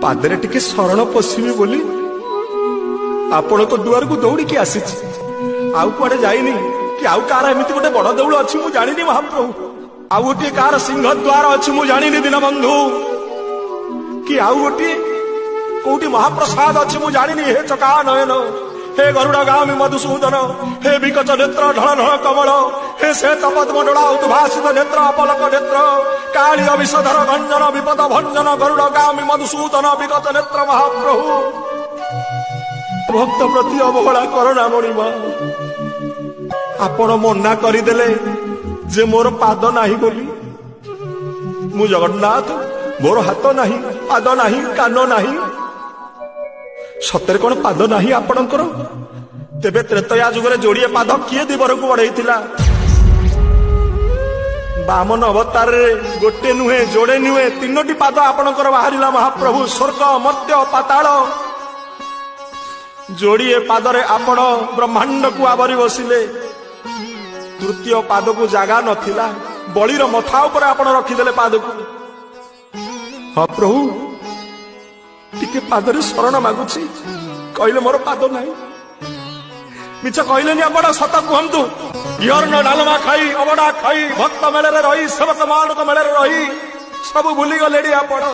पादरे टिके शरण पशिबी बोली आपण दुआर को दौड़ी आसी आउ कुआडे जाइनी कि आउ कार एमती गोटे बड़ देउल अच्छी मु जानी महाप्रभु आउ गोटे कार सिंह द्वार अच्छी मु जानी दीन बंधु कि आउ गोटे कोटी महाप्रसाद अच्छी मु जानी हे चका नयन हे गरुड़ गामी मधुसूदन हे विकच नेत्र ढल ढल कमल हे श्वेत पद्मडोला उद्भासित नेत्र अपलक नेत्र काली विषधर भंजन विपद भंजन गरुड़ गामी मधुसूदन विकच नेत्र महाप्रभु भक्त प्रति अवहेला करना मणिमा आपण मना करदेले जे मोर पाद नाही बोली मु जगन्नाथ मोर हाथ नाही पाद नाही कान नाही सତରେ कौन पाद नाही आपणकर तेबे त्रेतया जुगरे जोड़िए पाद किए दिवर को बढ़ेइथिला बामन अवतार रे गोटे नुहे जोड़े नुहे तीनोटी पाद आपणकर बाहरिला महाप्रभु स्वर्ग मर्त्य पाताल जोड़िए पादरे आपण ब्रह्मांड को आवरी बसिले तृतीय पाद को जागा नथिला बलिर मथा ऊपर आपण रखिदेले पाद को हाँ प्रभु टिके पादरे शरण मागुची कहले मोर पाद नाही मिछ कहले आपण सत कहंतु इहरन डालमा खाई अबडा खाई भक्त मेले रही सेवक मानक मेले रही सब भूली गले आपण।